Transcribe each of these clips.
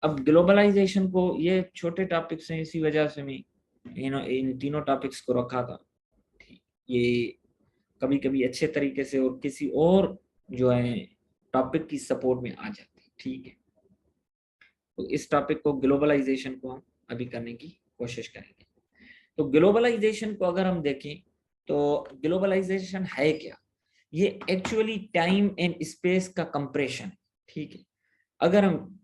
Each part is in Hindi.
अब ग्लोबलाइजेशन को, ये छोटे टॉपिक्स हैं, इसी वजह से मैं इन तीनों टॉपिक्स को रखा था। ये कभी कभी अच्छे तरीके से और किसी और जो है टॉपिक की सपोर्ट में आ जाते हैं, ठीक है। तो इस टॉपिक को, ग्लोबलाइजेशन को हम अभी करने की कोशिश करेंगे। तो ग्लोबलाइजेशन को अगर हम देखें तो ग्लोबलाइजेशन है क्या? ये एक्चुअली टाइम एंड स्पेस का कंप्रेशन है, ठीक है। अगर हम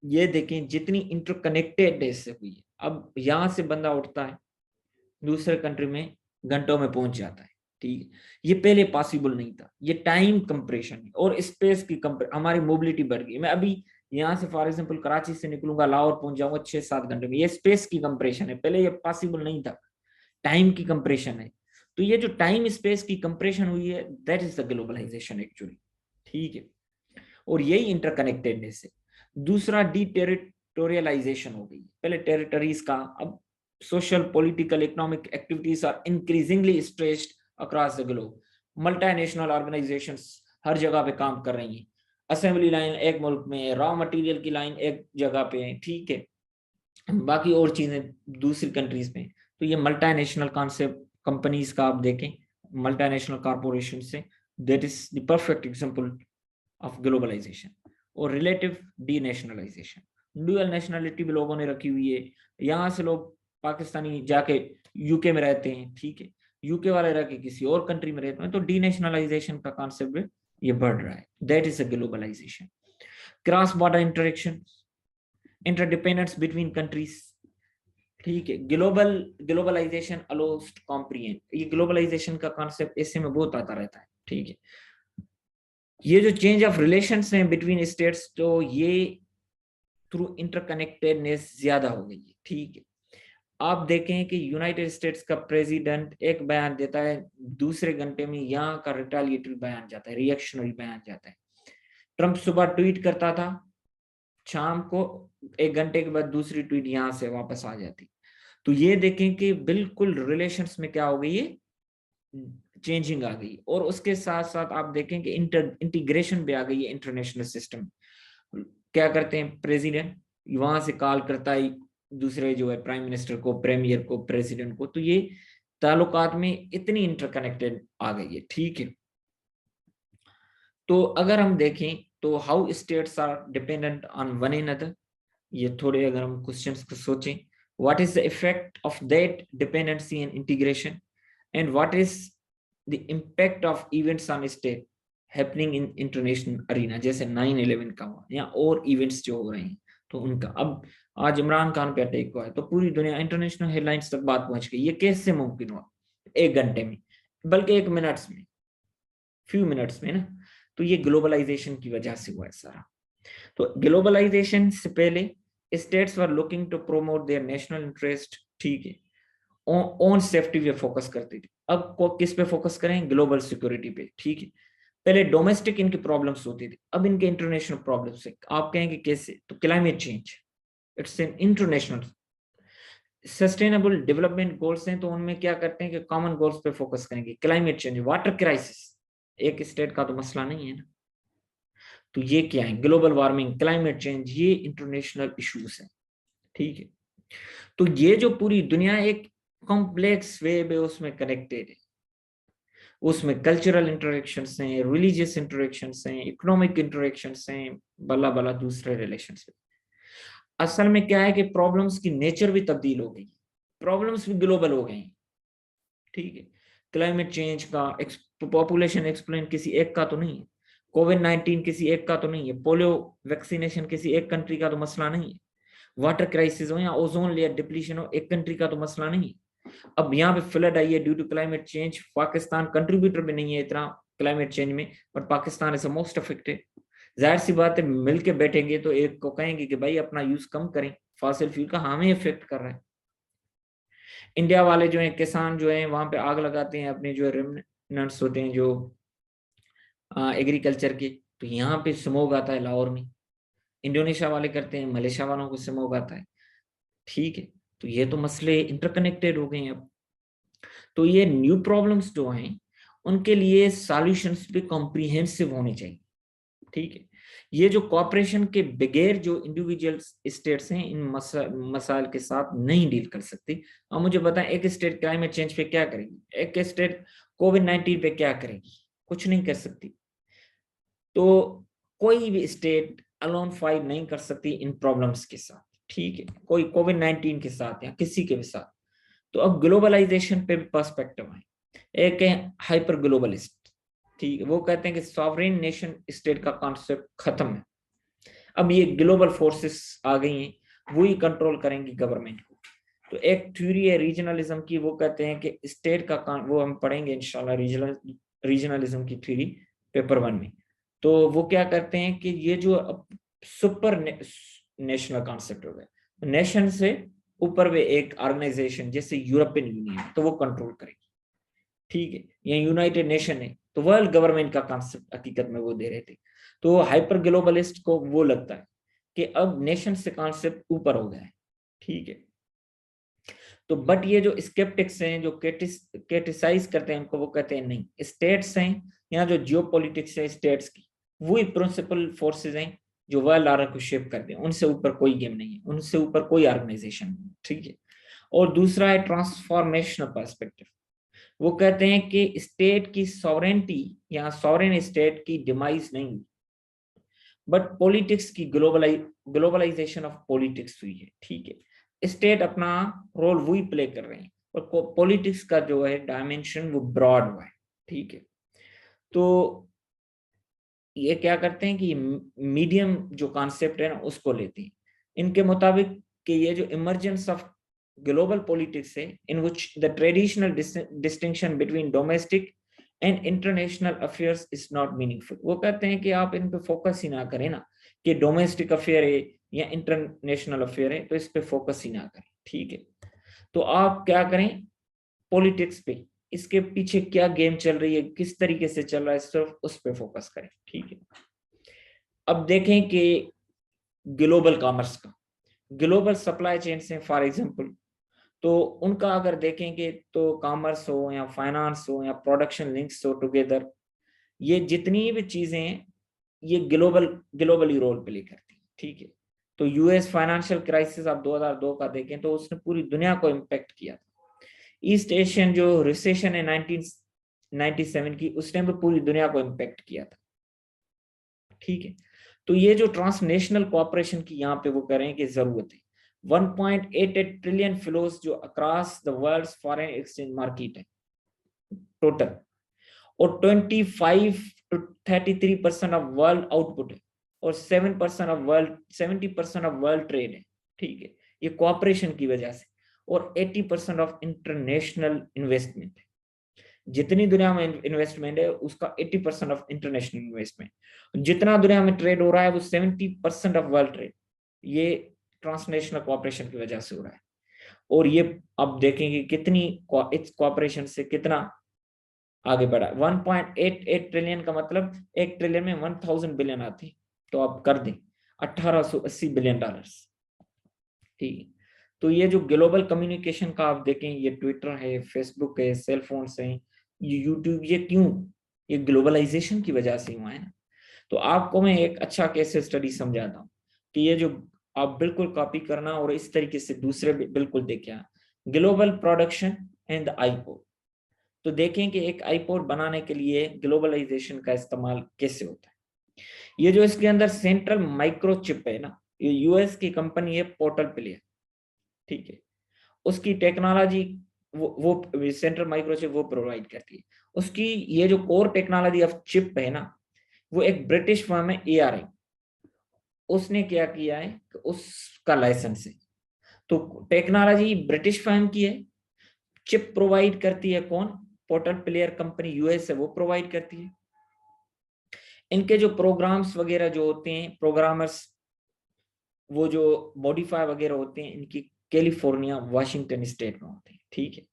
ये देखें जितनी इंटरकनेक्टेडनेस से हुई है, अब यहाँ से बंदा उठता है दूसरे कंट्री में घंटों में पहुंच जाता है, ठीक है। ये पहले पॉसिबल नहीं था, ये टाइम कंप्रेशन है और स्पेस की हमारी मोबिलिटी बढ़ गई। मैं अभी यहाँ से फॉर एग्जांपल कराची से निकलूंगा, लाहौर पहुंच जाऊंगा 6-7 घंटे में, ये स्पेस की कंप्रेशन है, पहले ये पॉसिबल नहीं था, टाइम की कंप्रेशन है। तो ये जो टाइम स्पेस की कंप्रेशन हुई है, that is the globalisation actually, ठीक है। और यही इंटरकनेक्टेडनेस है। दूसरा, डी टेरिटोरियलाइजेशन हो गई, पहले टेरिटरीज का, अब social political economic activities are increasingly stretched across the globe. Multinational organisations हर जगह पे काम कर रही हैं, असेंबली लाइन एक मुल्क में, रॉ मटेरियल की लाइन एक जगह पे है, ठीक है, बाकी और चीजें दूसरी कंट्रीज में। तो ये मल्टीनेशनल कॉन्सेप्ट कंपनीज का आप देखें, मल्टीनेशनल कॉर्पोरेशन से, that is the perfect example of globalisation. और relative denationalisation, dual nationality भी लोगों ने रखी हुई है, यहाँ से लोग पाकिस्तानी जाके यूके में रहते हैं, ठीक है, यूके वाले रह के किसी और कंट्री में रहते हैं, तो डी नेशनलाइजेशन का कॉन्सेप्ट ये बढ़ रहा है, that is a globalisation. Cross border interaction, interdependence between countries, ठीक है। ग्लोबलाइजेशन अलोज टू कॉम्प्रिहेंड, ये ग्लोबलाइजेशन का कॉन्सेप्ट ऐसे में बहुत आता रहता है, ठीक है। ये जो चेंज ऑफ रिलेशंस हैं बिटवीन स्टेट्स, तो ये थ्रू इंटरकनेक्टेडनेस ज्यादा हो गई है, ठीक है। आप देखें कि यूनाइटेड स्टेट्स का प्रेसिडेंट एक बयान देता है, दूसरे घंटे में यहाँ का रिटेलिएटरी बयान जाता है, रिएक्शनरी बयान जाता है। ट्रंप सुबह ट्वीट करता था, शाम को 1 घंटे के बाद दूसरी ट्वीट यहाँ से वापस आ जाती। तो ये देखें कि बिल्कुल रिलेशंस में क्या हो गई है, चेंजिंग आ गई। और उसके साथ साथ आप देखें कि इंटीग्रेशन भी आ गई है इंटरनेशनल सिस्टम। क्या करते हैं, प्रेसिडेंट वहां से कॉल करता है दूसरे जो है प्राइम मिनिस्टर को, प्रीमियर को, प्रेसिडेंट को, तो ये ताल्लुकात में इतनी इंटरकनेक्टेड आ गई है, ठीक है। तो अगर हम देखें तो how states are dependent on one another, ये थोड़े अगर हम क्वेश्चंस को सोचें, what is the effect of that dependency and integration, and what is the impact of events on state happening in international arena, जैसे 9/11 का हुआ या और इवेंट्स जो हो रहे हैं, तो उनका। अब आज इमरान खान पे अटैक हुआ है, तो पूरी दुनिया इंटरनेशनल हेडलाइंस तक बात पहुंच गई, ये कैसे मुमकिन हुआ? 1 घंटे में, बल्कि 1 मिनट्स में, फ्यू मिनट्स में ना। तो ये ग्लोबलाइजेशन की वजह से हुआ है सारा। तो ग्लोबलाइजेशन से पहले states were looking to promote their national interest, ठीक है, ओन सेफ्टी पे फोकस करती थी। अब को किस पे फोकस करें, ग्लोबल सिक्योरिटी पे, ठीक है। पहले डोमेस्टिक इनकी प्रॉब्लम्स होती थी, अब इनके इंटरनेशनल प्रॉब्लम्स है। आप कहेंगे कैसे, तो climate change, it's an international. Sustainable development goals हैं, तो उनमें क्या करते हैं कि कॉमन गोल्स पे फोकस करेंगे। क्लाइमेट चेंज, वाटर क्राइसिस, एक स्टेट का तो मसला नहीं है ना, तो ये क्या है, ग्लोबल वार्मिंग, क्लाइमेट चेंज, ये इंटरनेशनल इश्यूज है, ठीक है। तो ये जो पूरी दुनिया एक कॉम्प्लेक्स वेब है, उसमें कनेक्टेड है, उसमें कल्चरल इंटरेक्शंस हैं, रिलीजियस इंटरेक्शंस हैं, इकोनॉमिक इंटरेक्शंस हैं, बल्ला बल्ला दूसरे रिलेशंस। असल में क्या है कि प्रॉब्लम्स की नेचर भी तब्दील हो गई, प्रॉब्लम्स भी ग्लोबल हो गई, ठीक है। क्लाइमेट चेंज का पॉपुलेशन एक्सप्लेन किसी एक का तो नहीं है, कोविड-19 किसी एक का तो नहीं है, पोलियो वैक्सीनेशन किसी एक कंट्री का तो मसला नहीं है, वाटर क्राइसिस हो या ओजोन लेयर डिप्लीशन हो, एक कंट्री का तो मसला नहीं है। अब यहाँ पे फ्लड आई है due to climate change, Pakistan contributor भी नहीं है इतना क्लाइमेट चेंज में, but Pakistan is most affected. जाहिर सी बात है, मिलके बैठेंगे तो एक को कहेंगे कि भाई अपना यूज कम करें, फॉसिल फ्यूल का हमें इफेक्ट कर रहा है। इंडिया वाले जो है किसान जो है वहां पे आग लगाते हैं अपने जो रेमिनेंट्स होते हैं जो एग्रीकल्चर के, तो यहाँ पे स्मोक आता है लाहौर में। इंडोनेशिया वाले करते हैं, मलेशिया वालों को स्मोक आता है, ठीक है। तो ये तो मसले इंटरकनेक्टेड हो गए हैं अब। तो ये न्यू प्रॉब्लम्स जो हैं उनके लिए सॉल्यूशंस भी कॉम्प्रिहेंसिव होने चाहिए, ठीक है। ये जो कॉपरेशन के बगैर जो इंडिविजुअल स्टेट्स हैं इन मसाइल के साथ नहीं डील कर सकती। अब मुझे बताएं, एक स्टेट क्लाइमेट चेंज पे क्या करेगी, एक स्टेट कोविड-19 पे क्या करेगी, कुछ नहीं कर सकती। तो कोई भी स्टेट अलोन फाइट नहीं कर सकती इन प्रॉब्लम्स के साथ, ठीक है, कोई कोविड-19 के साथ या किसी के भी साथ। तो अब ग्लोबलाइजेशन पे भी पर्सपेक्टिव है। एक है हाइपर ग्लोबलिस्ट, ठीक है, वो कहते हैं कि सॉवरेन नेशन स्टेट का कॉन्सेप्ट खत्म है, अब ये ग्लोबल फोर्सेस आ गई हैं, वही कंट्रोल करेंगी गवर्नमेंट को। तो एक थ्योरी है रीजनलिज्म की, वो कहते हैं कि स्टेट का वो हम पढ़ेंगे इंशाल्लाह रीजनलिज्म की थ्योरी पेपर 1 में। तो वो क्या करते हैं कि ये जो सुपर नेशनल कॉन्सेप्ट हो गया, नेशन से ऊपर वे एक ऑर्गेनाइजेशन जैसे यूरोपियन यूनियन, तो वो कंट्रोल करेगी, ठीक है, या यूनाइटेड नेशन है, तो वर्ल्ड गवर्नमेंट का कॉन्सेप्ट हकीकत में वो दे रहे थे। तो हाइपर ग्लोबलिस्ट को वो लगता है कि अब नेशन से कॉन्सेप्ट ऊपर हो गया है, ठीक है। तो बट ये जो स्केप्टिक्स हैं, जो क्रिटिसाइज करते हैं उनको, वो कहते हैं नहीं, स्टेट्स हैं, यहाँ जो जियोपॉलिटिक्स है स्टेट्स की, वही प्रिंसिपल फोर्सेज हैं जो वर्ल्ड ऑर्डर को शेप करते हैं, उनसे ऊपर कोई गेम नहीं है, उनसे ऊपर कोई ऑर्गेनाइजेशन नहीं, ठीक है। और दूसरा है ट्रांसफॉर्मेशनल पर्सपेक्टिव, वो कहते हैं कि स्टेट की सॉवरेनिटी या सॉवरेन स्टेट की डिमाइज नहीं हुई, बट पॉलिटिक्स की ग्लोबलाइजेशन ऑफ पॉलिटिक्स हुई है, ठीक है। स्टेट अपना रोल वही प्ले कर रहे हैं और पॉलिटिक्स का जो है डायमेंशन वो ब्रॉड हुआ है, ठीक है। तो ये क्या करते हैं कि मीडियम जो कॉन्सेप्ट है ना उसको लेते हैं, इनके मुताबिक कि ये जो इमर्जेंस ऑफ ग्लोबल पॉलिटिक्स है in which the traditional distinction between domestic and international affairs is not meaningful. वो कहते हैं कि आप इन पे फोकस ही ना करें ना, कि डोमेस्टिक अफेयर है या इंटरनेशनल अफेयर है, तो इस पे फोकस ही ना करें, ठीक है। तो आप क्या करें, पॉलिटिक्स पे, इसके पीछे क्या गेम चल रही है, किस तरीके से चल रहा है, सिर्फ उस पे फोकस करें, ठीक है। अब देखें कि ग्लोबल कॉमर्स का, ग्लोबल सप्लाई चेन से फॉर एग्जांपल, तो उनका अगर देखेंगे तो कॉमर्स हो या फाइनेंस हो या प्रोडक्शन लिंक्स हो टुगेदर, ये जितनी भी चीजें हैं ये ग्लोबली रोल प्ले करती है, ठीक है। तो यूएस फाइनेंशियल क्राइसिस आप 2002 का देखें तो उसने पूरी दुनिया को इम्पेक्ट किया था। ईस्ट एशियन जो रिसेशन है 1997 की, उसने भी पूरी दुनिया को इम्पेक्ट किया था, ठीक है। तो ये जो ट्रांसनेशनल कोऑपरेशन की यहाँ पे वो करें कि जरूरत है, 1.88 ट्रिलियन फ्लोस जो across the world foreign exchange market है टोटल, और 25 to 33% ऑफ वर्ल्ड आउटपुट है, और 70% ऑफ वर्ल्ड ट्रेड है, ठीक है, ये कोऑपरेशन की वजह से। और 80% ऑफ इंटरनेशनल इन्वेस्टमेंट है, जितनी दुनिया में इन्वेस्टमेंट है उसका 80% ऑफ इंटरनेशनल इन्वेस्टमेंट, जितना दुनिया में ट्रेड हो रहा है वो 70% ऑफ वर्ल्ड ट्रेड, ये ट्रांसनेशनल कोऑपरेशन की वजह से हो रहा है। और ये अब देखेंगे कितनी इस कोऑपरेशन से कितना आगे बढ़ा। 1.88 ट्रिलियन का मतलब 1 ट्रिलियन में 1000 बिलियन आती, तो आप कर दें 1880 बिलियन डॉलर्स, ठीक है। तो ये जो ग्लोबल कम्युनिकेशन का आप देखें, ये ट्विटर है, फेसबुक है, सेल फोन है, ये यूट्यूब, ये क्यों, ये ग्लोबलाइजेशन की वजह से हुआ है ना। तो आपको मैं एक अच्छा केस स्टडी समझाता हूँ कि ये जो आप बिल्कुल कॉपी करना और इस तरीके से दूसरे बिल्कुल देखें, ग्लोबल प्रोडक्शन एंड आईपोड। तो देखें कि एक आईपोड बनाने के लिए ग्लोबलाइजेशन का इस्तेमाल कैसे होता है। ये जो इसके अंदर सेंट्रल माइक्रोचिप है ना, ये यूएस की कंपनी है पोर्टल प्लेयर, ठीक है, उसकी टेक्नोलॉजी वो सेंट्रल माइक्रोचिप वो प्रोवाइड करती है। उसकी ये जो कोर टेक्नोलॉजी ऑफ चिप है ना, वो एक ब्रिटिश फर्म है एआरआई, उसने क्या किया है कि उसका लाइसेंस है। तो टेक्नोलॉजी ब्रिटिश फर्म की है, चिप प्रोवाइड करती है कौन, पोर्टल प्लेयर कंपनी यूएस है वो प्रोवाइड करती है। इनके जो प्रोग्राम्स वगैरह जो होते हैं, प्रोग्रामर्स वो जो मॉडिफाई वगैरह होते हैं, इनकी कैलिफोर्निया वाशिंगटन स्टेट में होते हैं, ठीक है।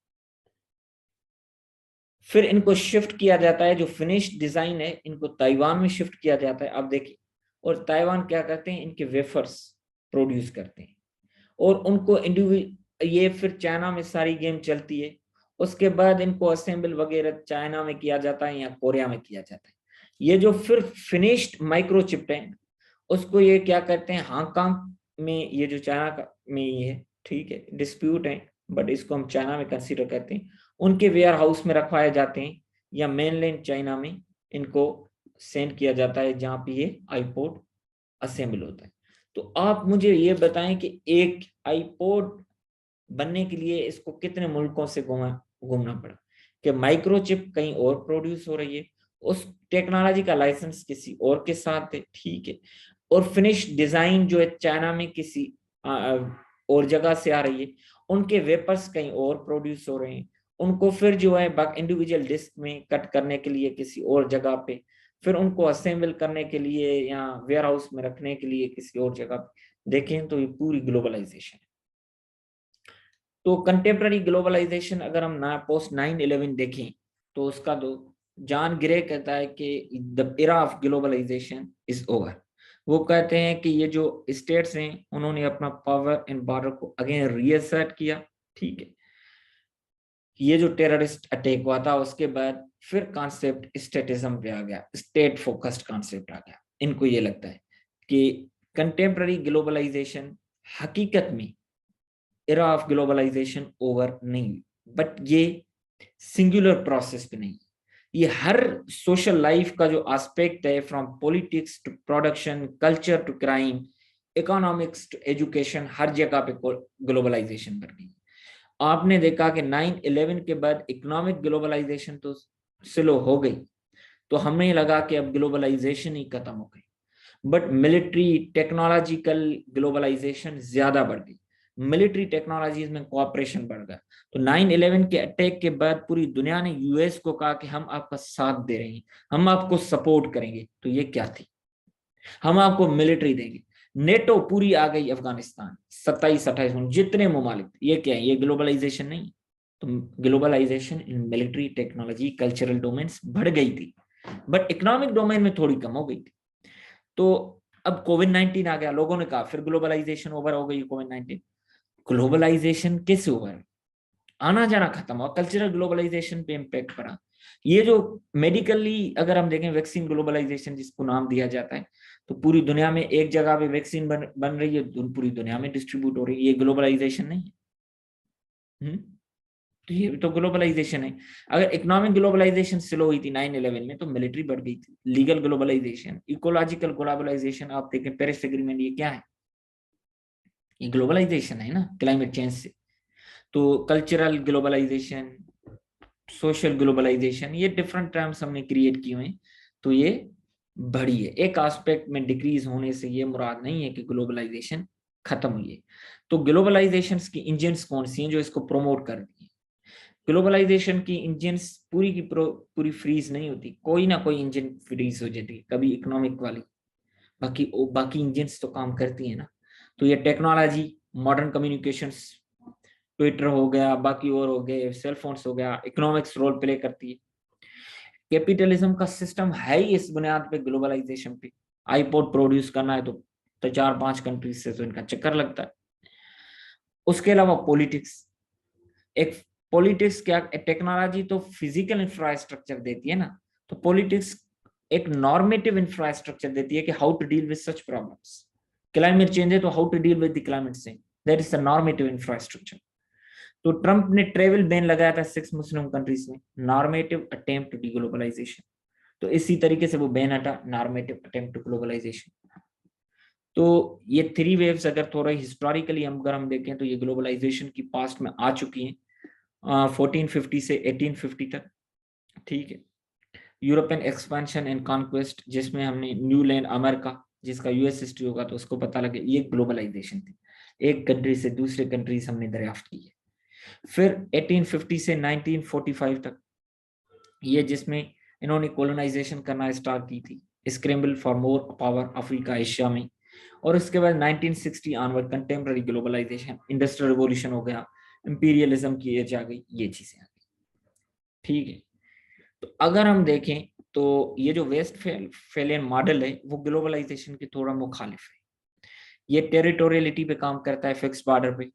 फिर इनको शिफ्ट किया जाता है, जो फिनिश डिजाइन है इनको ताइवान में शिफ्ट किया जाता है, आप देखिए। और ताइवान क्या करते हैं, इनके वेफर्स प्रोड्यूस करते हैं और उनको ये फिर चाइना में सारी गेम चलती है। उसके बाद इनको असेंबल वगैरह चाइना में किया जाता है या कोरिया में किया जाता है। ये जो फिर फिनिश्ड माइक्रोचिप है उसको ये क्या करते हैं, हांगकांग में ये जो चाइना का में ये है, ठीक है, डिस्प्यूट है, बट इसको हम चाइना में कंसीडर करते हैं, उनके वेयर हाउस में रखवाए जाते हैं, या मेनलैंड चाइना में इनको सेंड किया जाता है जहाँ पे ये आईपॉड असेंबल होता है। तो आप मुझे ये बताएं कि एक आईपॉड बनने के लिए इसको कितने मुल्कों से घूमना पड़ा, कि माइक्रोचिप कहीं और प्रोड्यूस हो रही है, उस टेक्नोलॉजी का लाइसेंस किसी और के साथ है, ठीक है, और फिनिश डिजाइन जो है चाइना में किसी और जगह से आ रही है, उनके वेपर्स कहीं और प्रोड्यूस हो रहे हैं, उनको फिर जो है इंडिविजुअल डिस्क में कट करने के लिए किसी और जगह पे, फिर उनको असेंबल करने के लिए या वेयर हाउस में रखने के लिए किसी और जगह पे। देखें तो ये पूरी ग्लोबलाइजेशन है। तो कंटेम्प्ररी ग्लोबलाइजेशन अगर हम ना पोस्ट 9/11 देखें तो उसका तो जॉन ग्रे कहता है कि the era of globalisation is over. वो कहते हैं कि ये जो स्टेट्स हैं उन्होंने अपना पावर एंड बॉर्डर को अगेन रीअसर्ट किया, ठीक है। ये जो टेररिस्ट अटैक हुआ था उसके बाद फिर कॉन्सेप्ट स्टेटिज्म पे आ गया, स्टेट फोकस्ड कॉन्सेप्ट आ गया। इनको ये लगता है कि कंटेम्प्ररी ग्लोबलाइजेशन हकीकत में एरा ऑफ ग्लोबलाइजेशन ओवर नहीं, बट ये सिंगुलर प्रोसेस पे नहीं, ये हर सोशल लाइफ का जो एस्पेक्ट है, from politics to production, culture to crime, economics to education, हर जगह पे ग्लोबलाइजेशन बढ़ गई। आपने देखा कि 9/11 के बाद इकोनॉमिक ग्लोबलाइजेशन तो स्लो हो गई, तो हमें लगा कि अब ग्लोबलाइजेशन ही खत्म हो गई, बट मिलिट्री टेक्नोलॉजिकल ग्लोबलाइजेशन ज्यादा बढ़ गई, मिलिट्री टेक्नोलॉजीज में कोऑपरेशन बढ़ गया। तो 9/11 के अटैक के बाद पूरी दुनिया ने यूएस को कहा कि हम आपका साथ दे रहे हैं, हम आपको सपोर्ट करेंगे। तो ये क्या थी, हम आपको मिलिट्री देंगे। नेटो पूरी आ गई अफगानिस्तान, 27-28 जितने ममालिक, ये क्या है, ये ग्लोबलाइजेशन नहीं। तो globalisation in military technology cultural domains बढ़ गई थी, बट इकोनॉमिक डोमेन में थोड़ी कम हो गई थी। तो अब कोविड-19 आ गया, लोगों ने कहा फिर ग्लोबलाइजेशन ओवर हो गई। कोविड-19 ग्लोबलाइजेशन कैसे ओवर, आना जाना खत्म हुआ, कल्चरल ग्लोबलाइजेशन पे इम्पैक्ट पड़ा। ये जो मेडिकली अगर हम देखें वैक्सीन ग्लोबलाइजेशन जिसको नाम दिया जाता है, तो पूरी दुनिया में एक जगह पे वैक्सीन बन रही है, पूरी दुनिया में डिस्ट्रीब्यूट हो रही है, ये ग्लोबलाइजेशन नहीं है। तो ये तो ग्लोबलाइजेशन है। अगर इकोनॉमिक ग्लोबलाइजेशन स्लो हुई थी 9/11 में, तो मिलिट्री बढ़ गई थी। लीगल ग्लोबलाइजेशन, इकोलॉजिकल ग्लोबलाइजेशन, आप देखें पेरिस एग्रीमेंट, ये क्या है, ये ग्लोबलाइजेशन है ना, क्लाइमेट चेंज से। तो कल्चरल ग्लोबलाइजेशन, सोशल ग्लोबलाइजेशन, ये डिफरेंट टर्म्स हमने क्रिएट किए हैं। तो ये बढ़ी है, एक एस्पेक्ट में डिक्रीज होने से ये मुराद नहीं है कि ग्लोबलाइजेशन खत्म हुई है। तो ग्लोबलाइजेशन की इंजन्स कौन सी हैं जो इसको प्रमोट कर रही है। ग्लोबलाइजेशन की इंजन्स पूरी की पूरी फ्रीज नहीं होती, कोई ना कोई इंजन फ्रीज हो जाती है, कभी इकोनॉमिक वाली, बाकी इंजन्स तो काम करती है ना। तो ये टेक्नोलॉजी, मॉडर्न कम्युनिकेशंस, ट्विटर हो गया, बाकी और हो गए, सेल फोन्स हो गया, इकोनॉमिक्स रोल प्ले करती है। कैपिटलिज्म का सिस्टम है ही इस बुनियाद पे, ग्लोबलाइजेशन पे। आईपॉड प्रोड्यूस करना है तो 4-5 कंट्रीज से तो इनका चक्कर लगता है। उसके अलावा पॉलिटिक्स, एक पॉलिटिक्स क्या, टेक्नोलॉजी तो फिजिकल इंफ्रास्ट्रक्चर देती है ना, तो पॉलिटिक्स एक नॉर्मेटिव इंफ्रास्ट्रक्चर देती है कि how to deal with such problems. Climate change है तो how to deal with the climate change, that is the normative infrastructure. तो ट्रंप ने ट्रेवल बैन लगाया था 6 मुस्लिम कंट्रीज में, नॉर्मेटिव अटेम्प्ट टू डीग्लोबलाइजेशन। तो इसी तरीके से वो बैन हटा, नॉर्मेटिव अटेम्प्ट टू ग्लोबलाइजेशन। तो ये 3 वेव्स अगर थोड़ा हिस्टोरिकली अगर हम देखें तो ये ग्लोबलाइजेशन की पास्ट में आ चुकी हैं, 1450 से 1850 तक, ठीक है। यूरोपियन एक्सपेंशन एंड कॉन्क्वेस्ट, जिसमें हमने न्यू लैंड अमेरिका, जिसका यूएस हिस्ट्री होगा तो उसको पता लगे, ये ग्लोबलाइजेशन थी, एक कंट्री से दूसरे कंट्रीज हमने दरियाफ्त की है। फिर 1850 से 1945 तक, ये जिसमें इन्होंने कॉलोनाइजेशन करना स्टार्ट की थी, scramble for more power Africa Asia में। और उसके बाद 1960 onward contemporary globalisation, industrial revolution हो गया, इंपीरियलिज्म की एज आ गई, ये चीजें आ गई, ठीक है। तो अगर हम देखें तो ये जो वेस्टफैलियन मॉडल है वो ग्लोबलाइजेशन के थोड़ा मुखालिफ है। ये टेरिटोरियलिटी पे काम करता है, फिक्स बॉर्डर पे,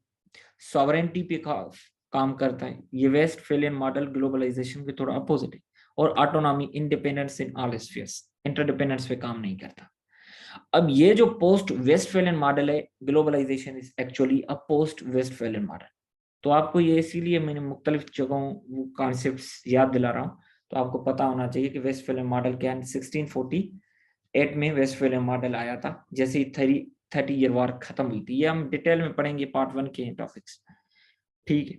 सॉवरेंटी पे काम करता है। ये वेस्टफैलियन मॉडल ग्लोबलाइजेशन के थोड़ा अपोजिट है। और autonomy, independence in all spheres, interdependence पे काम नहीं करता। अब ये जो पोस्ट वेस्टफैलियन मॉडल है, globalisation is actually a post Westphalian model. तो आपको ये इसीलिए मैंने मुख्तलिफ जगहों वो कॉन्सेप्ट याद दिला रहा हूँ, तो आपको पता होना चाहिए कि वेस्टफैलियन मॉडल क्या है। 1648 में वेस्टफैलियन मॉडल आया था, जैसे ही 30 ईयर वॉर खत्म हुई थी। ये हम डिटेल में पढ़ेंगे पार्ट 1 के टॉपिक्स, ठीक है।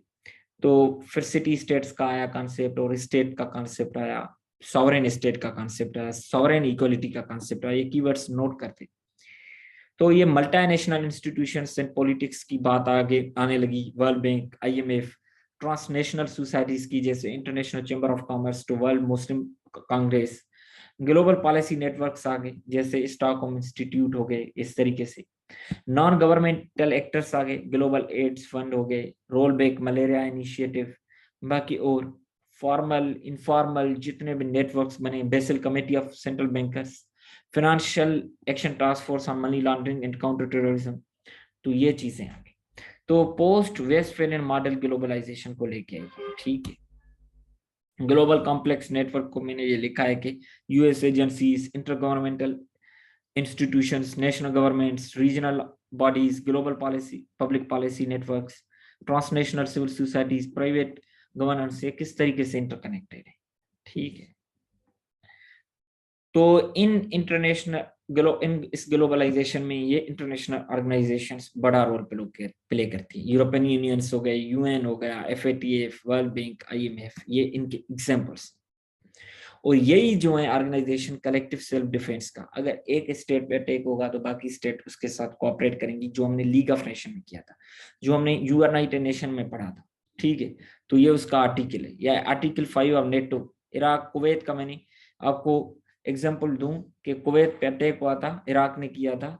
तो फिर सिटी स्टेट्स का आया कॉन्सेप्ट, और स्टेट का कॉन्सेप्ट आया, सॉवरेन स्टेट का कॉन्सेप्ट आया, सॉवरेन इक्वलिटी का कॉन्सेप्ट आया। ये कीवर्ड्स नोट करते। तो ये मल्टीनेशनल इंस्टीट्यूशंस एंड पॉलिटिक्स की बात आगे आने लगी। World Bank, IMF, transnational societies की जैसे International Chamber of Commerce to World Muslim Congress, global policy networks आ गए जैसे स्टॉकहोम इंस्टीट्यूट हो गए, इस तरीके से नॉन गवर्नमेंटल एक्टर्स आ गए, ग्लोबल एड्स फंड हो गए, रोल बैक मलेरिया इनिशिएटिव, बाकी और फॉर्मल इनफॉर्मल जितने भी नेटवर्क्स बने, basal committee of central bankers, financial action task force on money laundering and counter terrorism. तो ये चीजें आ गई। तो पोस्ट वेस्टफैलियन मॉडल ग्लोबलाइजेशन को लेके आई है, ठीक है। ग्लोबल कॉम्प्लेक्स नेटवर्क को मैंने ये लिखा है कि US agencies, inter governmental institutions, national governments, regional bodies, global policy, public policy networks, transnational civil societies, private governance से किस तरीके से इंटरकनेक्टेड है, ठीक है। तो इस ग्लोबलाइजेशन में ये इंटरनेशनल ऑर्गेनाइजेशंस बड़ा रोल प्ले करती है। यूरोपियन यूनियंस हो गए, यूएन हो गया, एफएटीएफ, वर्ल्ड बैंक, आईएमएफ, ये इनके एग्जांपल्स। और यही जो है ऑर्गेनाइजेशन कलेक्टिव सेल्फ डिफेंस का, अगर एक स्टेट पे अटैक होगा तो बाकी स्टेट उसके साथ कोऑपरेट करेंगी, जो हमने लीग ऑफ नेशन में किया था, जो हमने यूनाइटेड नेशन में पढ़ा था, ठीक है। तो ये उसका आर्टिकल है, या article 5 of NATO. Iraq Kuwait का मैंने आपको एग्जाम्पल दूं कि कुवैत पे अटैक हुआ था, इराक ने किया था,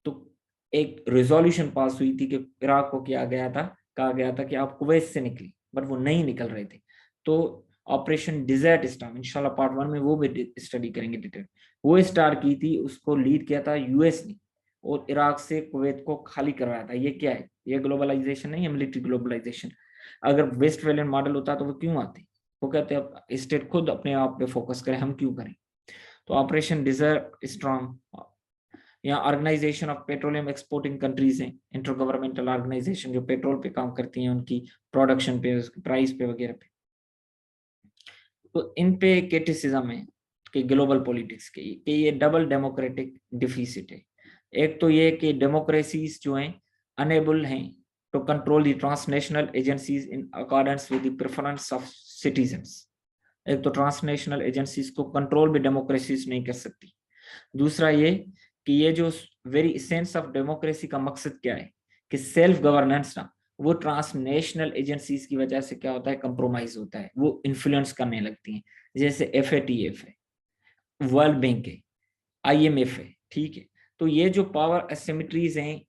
तो एक रेजोल्यूशन पास हुई थी कि इराक को किया गया था, कहा गया था कि आप कुवैत से निकले, बट वो नहीं निकल रहे थे। तो ऑपरेशन डिजर्ट स्टॉर्म, इंशाल्लाह पार्ट 1 में वो भी स्टडी करेंगे डिटेल। वो स्टार्ट की थी, उसको लीड किया था यूएस ने, और इराक से कुवैत को खाली करवाया था। ये क्या है? ये ग्लोबलाइजेशन नहीं है, मिलिट्री ग्लोबलाइजेशन। अगर वेस्टफैलियन मॉडल होता तो वो क्यों आते? वो कहते हैं स्टेट खुद अपने आप पे फोकस करें, हम क्यों करें। तो ऑपरेशन डिजर्ट स्टॉर्म या Organization of Petroleum Exporting Countries हैं, इंटर गवर्नमेंटल ऑर्गेनाइजेशन जो पेट्रोल पे काम करती हैं, उनकी प्रोडक्शन पे, उसकी प्राइस पे वगैरह पे। तो इन पे क्रिटिसिज्म है कि ग्लोबल पॉलिटिक्स के कि ये डबल डेमोक्रेटिक डिफिसिट है। एक तो ये कि डेमोक्रेसीज जो हैं अनेबल हैं to control the transnational agencies in accordance with the preference of citizens. एक तो ट्रांसनेशनल एजेंसीज को कंट्रोल भी डेमोक्रेसीज नहीं कर सकती। दूसरा ये कि ये जो वेरी एसेंस ऑफ डेमोक्रेसी का मकसद क्या है कि सेल्फ गवर्नेंस ना, वो ट्रांसनेशनल एजेंसीज की वजह से क्या होता है, कंप्रोमाइज होता है, वो इन्फ्लुएंस करने लगती हैं। जैसे एफएटीएफ है, वर्ल्ड बैंक है, आईएमएफ है, ठीक है। तो ये जो पावर एसिमेट्रीज हैं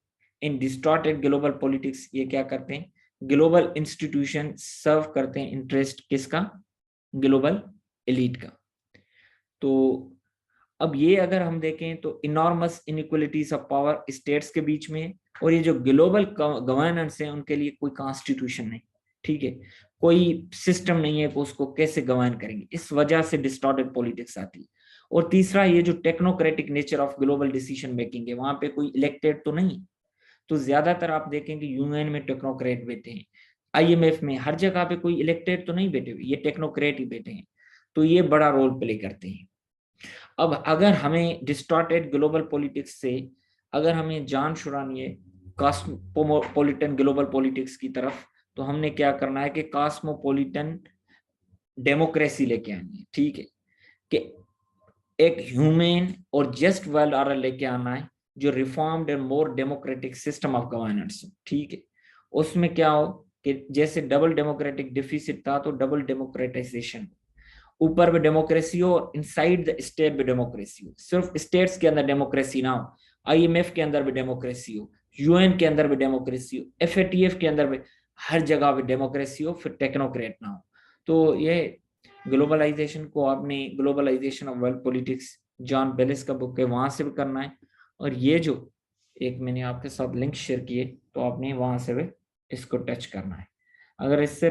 इन डिस्टॉर्टेड ग्लोबल पॉलिटिक्स, ये क्या करते हैं, ग्लोबल इंस्टीट्यूशन सर्व करते हैं इंटरेस्ट किसका, ग्लोबल एलीट का। तो अब ये अगर हम देखें तो enormous inequalities of power states के बीच में है, और ये जो ग्लोबल गवर्नेंस है उनके लिए कोई कॉन्स्टिट्यूशन नहीं, ठीक है, कोई सिस्टम नहीं है कि उसको कैसे गवर्न करेंगे। इस वजह से डिस्टॉर्टेड पॉलिटिक्स आती है। और तीसरा ये जो technocratic nature of global decision making है, वहां पे कोई इलेक्टेड तो नहीं। तो ज्यादातर आप देखेंगे यूएन में टेक्नोक्रेट बैठे हैं, आईएमएफ में, हर जगह पे कोई इलेक्टेड तो नहीं बैठे हुए, ये टेक्नोक्रेट ही बैठे हैं। तो ये बड़ा रोल प्ले करते हैं। अब अगर हमें डिस्टॉर्टेड ग्लोबल पॉलिटिक्स से अगर हमें जान छुड़ानी है कॉस्मोपॉलिटन ग्लोबल पॉलिटिक्स की तरफ, तो हमने क्या करना है कि कॉस्मोपॉलिटन डेमोक्रेसी लेके आनी है, ठीक है, कि एक ह्यूमन और जस्ट वर्ल्ड ऑर्डर लेके आना है जो reformed and more democratic system of governance, ठीक है। उसमें क्या हो कि जैसे डबल डेमोक्रेटिक डिफिसिट था, तो डबल डेमोक्रेटाइजेशन, ऊपर भी डेमोक्रेसी हो और इनसाइड द स्टेट भी डेमोक्रेसी हो, सिर्फ स्टेट्स के अंदर डेमोक्रेसी ना हो, आईएमएफ के अंदर भी डेमोक्रेसी हो, यूएन के अंदर भी डेमोक्रेसी हो, एफएटीएफ के अंदर भी, हर जगह भी डेमोक्रेसी हो, फिर टेक्नोक्रेट ना हो। तो ये ग्लोबलाइजेशन को आपने globalisation of world politics, John Baylis का बुक है, वहां से भी करना है। और ये जो एक मैंने आपके साथ लिंक शेयर किए, तो आपने वहां से भी इसको टच करना है। अगर इससे